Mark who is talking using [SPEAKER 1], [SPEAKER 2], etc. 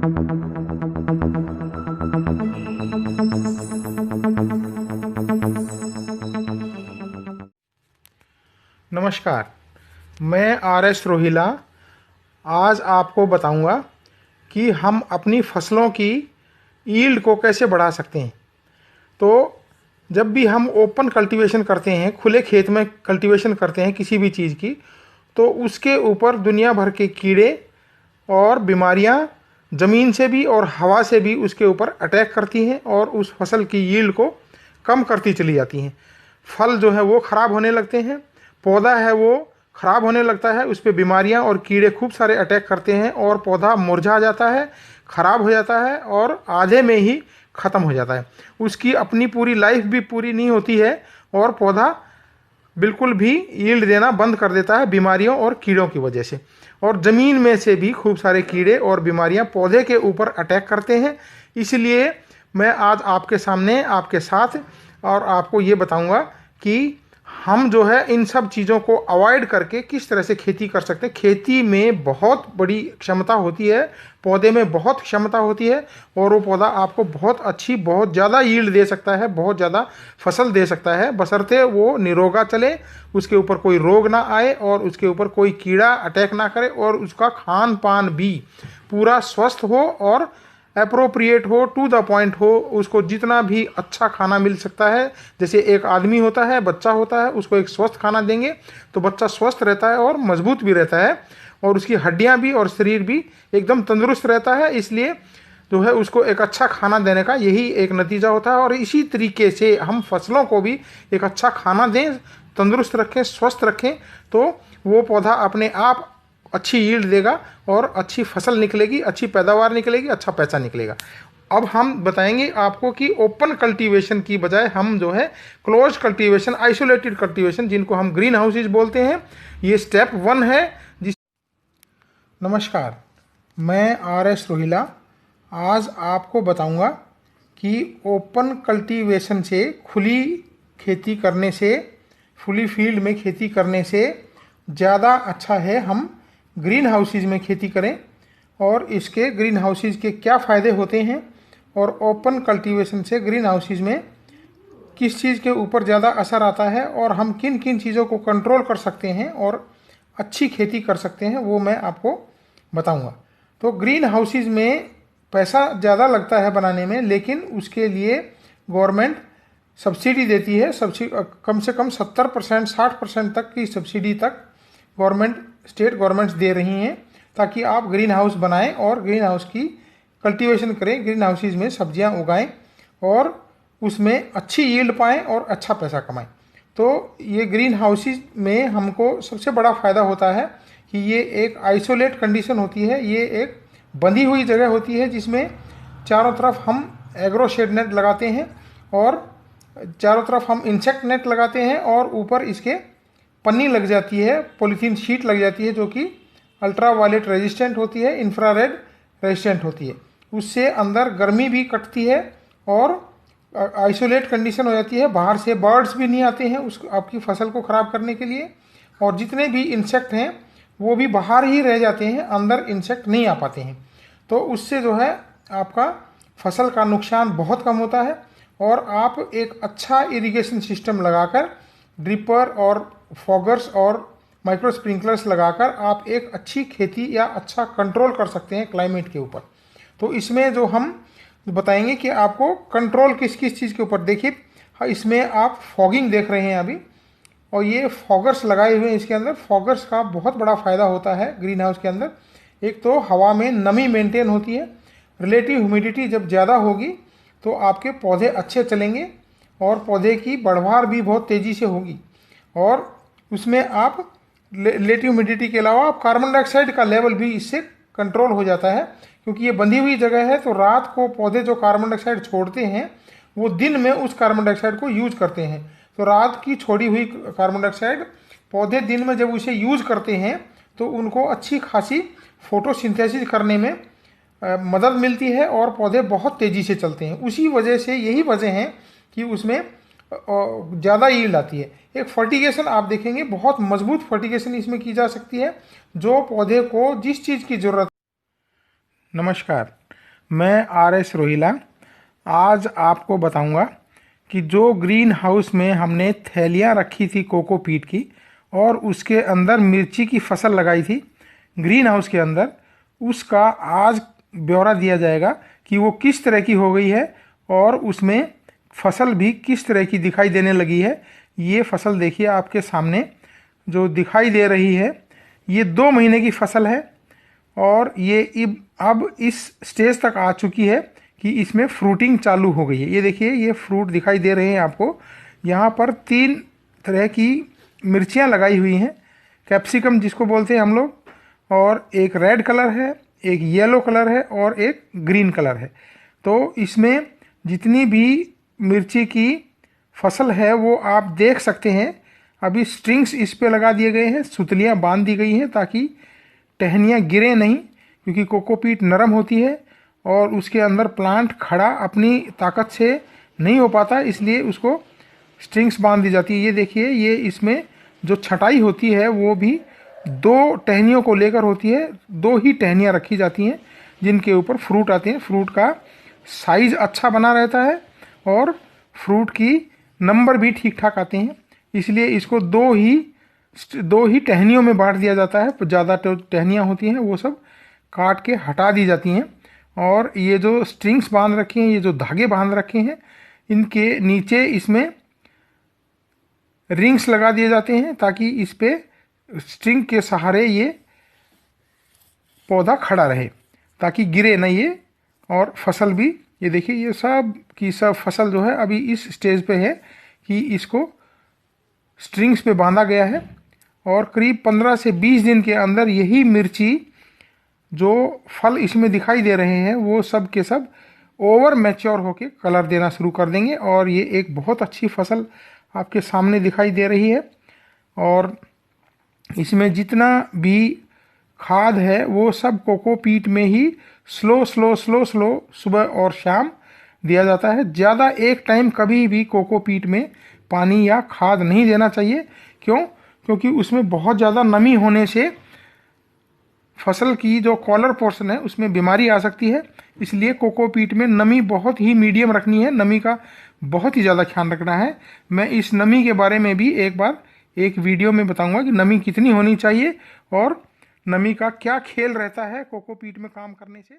[SPEAKER 1] नमस्कार, मैं आर.एस. रोहिला आज आपको बताऊंगा कि हम अपनी फसलों की यील्ड को कैसे बढ़ा सकते हैं। तो जब भी हम ओपन कल्टीवेशन करते हैं, खुले खेत में कल्टीवेशन करते हैं किसी भी चीज़ की, तो उसके ऊपर दुनिया भर के कीड़े और बीमारियां ज़मीन से भी और हवा से भी उसके ऊपर अटैक करती हैं और उस फसल की यील्ड को कम करती चली जाती हैं। फल जो है वो ख़राब होने लगते हैं, पौधा है वो ख़राब होने लगता है, उस पर बीमारियां और कीड़े खूब सारे अटैक करते हैं और पौधा मुरझा जाता है, ख़राब हो जाता है और आधे में ही ख़त्म हो जाता है। उसकी अपनी पूरी लाइफ भी पूरी नहीं होती है और पौधा बिल्कुल भी यील्ड देना बंद कर देता है बीमारियों और कीड़ों की वजह से। और ज़मीन में से भी खूब सारे कीड़े और बीमारियां पौधे के ऊपर अटैक करते हैं। इसलिए मैं आज आपके सामने आपके साथ और आपको ये बताऊंगा कि हम जो है इन सब चीज़ों को अवॉइड करके किस तरह से खेती कर सकते हैं। खेती में बहुत बड़ी क्षमता होती है, पौधे में बहुत क्षमता होती है और वो पौधा आपको बहुत अच्छी, बहुत ज़्यादा यील्ड दे सकता है, बहुत ज़्यादा फसल दे सकता है, बशर्ते वो निरोगा चले, उसके ऊपर कोई रोग ना आए और उसके ऊपर कोई कीड़ा अटैक ना करे और उसका खान पान भी पूरा स्वस्थ हो और अप्रोप्रिएट हो, टू द पॉइंट हो। उसको जितना भी अच्छा खाना मिल सकता है, जैसे एक आदमी होता है, बच्चा होता है, उसको एक स्वस्थ खाना देंगे तो बच्चा स्वस्थ रहता है और मजबूत भी रहता है और उसकी हड्डियां भी और शरीर भी एकदम तंदुरुस्त रहता है। इसलिए जो है उसको एक अच्छा खाना देने का यही एक नतीजा होता है और इसी तरीके से हम फसलों को भी एक अच्छा खाना दें, तंदुरुस्त रखें, स्वस्थ रखें, तो वो पौधा अपने आप अच्छी यील्ड देगा और अच्छी फसल निकलेगी, अच्छी पैदावार निकलेगी, अच्छा पैसा निकलेगा। अब हम बताएंगे आपको कि ओपन कल्टीवेशन की बजाय हम जो है क्लोज कल्टीवेशन, आइसोलेटेड कल्टीवेशन, जिनको हम ग्रीन हाउसेज बोलते हैं, ये स्टेप 1 है। जिस नमस्कार, मैं आर.एस. रोहिला आज आपको बताऊंगा कि ओपन कल्टीवेशन से, खुली खेती करने से, खुली फील्ड में खेती करने से ज़्यादा अच्छा है हम ग्रीन हाउसेज में खेती करें और इसके ग्रीन हाउसेज के क्या फ़ायदे होते हैं और ओपन कल्टीवेशन से ग्रीन हाउसेज में किस चीज़ के ऊपर ज़्यादा असर आता है और हम किन किन चीज़ों को कंट्रोल कर सकते हैं और अच्छी खेती कर सकते हैं, वो मैं आपको बताऊंगा। तो ग्रीन हाउसेज में पैसा ज़्यादा लगता है बनाने में, लेकिन उसके लिए गवर्नमेंट सब्सिडी देती है। कम से कम 70%, 60% तक की सब्सिडी तक गवर्नमेंट, स्टेट गवर्नमेंट्स दे रही हैं ताकि आप ग्रीन हाउस बनाएं और ग्रीन हाउस की कल्टीवेशन करें, ग्रीन हाउसेज में सब्जियां उगाएं और उसमें अच्छी यील्ड पाएं और अच्छा पैसा कमाएं। तो ये ग्रीन हाउसेज में हमको सबसे बड़ा फ़ायदा होता है कि ये एक आइसोलेट कंडीशन होती है, ये एक बंधी हुई जगह होती है जिसमें चारों तरफ हम एग्रो शेड नेट लगाते हैं और चारों तरफ हम इंसेक्ट नेट लगाते हैं और ऊपर इसके पन्नी लग जाती है, पॉलीथीन शीट लग जाती है जो कि अल्ट्रा वायलेट रेजिस्टेंट होती है, इंफ्रारेड रेजिस्टेंट होती है। उससे अंदर गर्मी भी कटती है और आइसोलेट कंडीशन हो जाती है। बाहर से बर्ड्स भी नहीं आते हैं उस आपकी फसल को ख़राब करने के लिए और जितने भी इंसेक्ट हैं वो भी बाहर ही रह जाते हैं, अंदर इंसेक्ट नहीं आ पाते हैं। तो उससे जो है आपका फसल का नुकसान बहुत कम होता है और आप एक अच्छा इरिगेशन सिस्टम लगाकर, ड्रिपर और फॉगर्स और माइक्रो स्प्रिंकलर्स लगाकर आप एक अच्छी खेती या अच्छा कंट्रोल कर सकते हैं क्लाइमेट के ऊपर। तो इसमें जो हम बताएंगे कि आपको कंट्रोल किस किस चीज़ के ऊपर, देखिए इसमें आप फॉगिंग देख रहे हैं अभी और ये फॉगर्स लगाए हुए हैं इसके अंदर। फॉगर्स का बहुत बड़ा फ़ायदा होता है ग्रीन हाउस के अंदर। एक तो हवा में नमी मेंटेन होती है, रिलेटिव ह्यूमिडिटी जब ज़्यादा होगी तो आपके पौधे अच्छे चलेंगे और पौधे की बढ़वार भी बहुत तेज़ी से होगी और उसमें आप रिलेटिव ह्यूमिडिटी के अलावा आप कार्बन डाइऑक्साइड का लेवल भी इससे कंट्रोल हो जाता है, क्योंकि ये बंधी हुई जगह है। तो रात को पौधे जो कार्बन डाइऑक्साइड छोड़ते हैं वो दिन में उस कार्बन डाइऑक्साइड को यूज करते हैं। तो रात की छोड़ी हुई कार्बन डाइऑक्साइड पौधे दिन में जब उसे यूज करते हैं तो उनको अच्छी खासी फोटोसिंथेसिस करने में मदद मिलती है और पौधे बहुत तेज़ी से चलते हैं। उसी वजह से, यही वजह है कि उसमें ज़्यादा यील्ड आती है। एक फर्टिगेशन आप देखेंगे, बहुत मजबूत फर्टिगेशन इसमें की जा सकती है जो पौधे को जिस चीज़ की ज़रूरत। नमस्कार, मैं आर एस रोहिला आज आपको बताऊंगा कि जो ग्रीन हाउस में हमने थैलियां रखी थी कोकोपीट की और उसके अंदर मिर्ची की फसल लगाई थी ग्रीन हाउस के अंदर, उसका आज ब्यौरा दिया जाएगा कि वो किस तरह की हो गई है और उसमें फसल भी किस तरह की दिखाई देने लगी है। ये फसल देखिए आपके सामने जो दिखाई दे रही है, ये 2 महीने की फसल है और ये अब इस स्टेज तक आ चुकी है कि इसमें फ्रूटिंग चालू हो गई है। ये देखिए, ये फ्रूट दिखाई दे रहे हैं आपको। यहाँ पर 3 तरह की मिर्चियाँ लगाई हुई हैं, कैप्सिकम जिसको बोलते हैं हम लोग, और एक रेड कलर है, एक येलो कलर है और एक ग्रीन कलर है। तो इसमें जितनी भी मिर्ची की फसल है वो आप देख सकते हैं। अभी स्ट्रिंग्स इस पे लगा दिए गए हैं, सुतलियाँ बांध दी गई हैं ताकि टहनियाँ गिरे नहीं, क्योंकि कोकोपीट नरम होती है और उसके अंदर प्लांट खड़ा अपनी ताकत से नहीं हो पाता, इसलिए उसको स्ट्रिंग्स बांध दी जाती है। ये देखिए, ये इसमें जो छटाई होती है वो भी 2 टहनियों को लेकर होती है। 2 ही टहनियाँ रखी जाती हैं जिनके ऊपर फ्रूट आते हैं। फ्रूट का साइज़ अच्छा बना रहता है और फ्रूट की नंबर भी ठीक ठाक आते हैं, इसलिए इसको 2 ही टहनियों में बांट दिया जाता है। ज़्यादा टहनियाँ होती हैं वो सब काट के हटा दी जाती हैं और ये जो स्ट्रिंग्स बांध रखे हैं, ये जो धागे बांध रखे हैं, इनके नीचे इसमें रिंग्स लगा दिए जाते हैं ताकि इस पे स्ट्रिंग के सहारे ये पौधा खड़ा रहे, ताकि गिरे न ये, और फसल भी। ये देखिए, ये सब की सब फसल जो है अभी इस स्टेज पे है कि इसको स्ट्रिंग्स पे बांधा गया है और करीब 15 से 20 दिन के अंदर यही मिर्ची जो फल इसमें दिखाई दे रहे हैं वो सब के सब ओवर मैच्योर होके कलर देना शुरू कर देंगे और ये एक बहुत अच्छी फसल आपके सामने दिखाई दे रही है। और इसमें जितना भी खाद है वो सब कोकोपीट में ही स्लो सुबह और शाम दिया जाता है। ज़्यादा एक टाइम कभी भी कोकोपीट में पानी या खाद नहीं देना चाहिए। क्योंकि उसमें बहुत ज़्यादा नमी होने से फसल की जो कॉलर पोर्शन है उसमें बीमारी आ सकती है। इसलिए कोकोपीट में नमी बहुत ही मीडियम रखनी है, नमी का बहुत ही ज़्यादा ख्याल रखना है। मैं इस नमी के बारे में भी एक वीडियो में बताऊंगा कि नमी कितनी होनी चाहिए और नमी का क्या खेल रहता है कोकोपीट में काम करने से।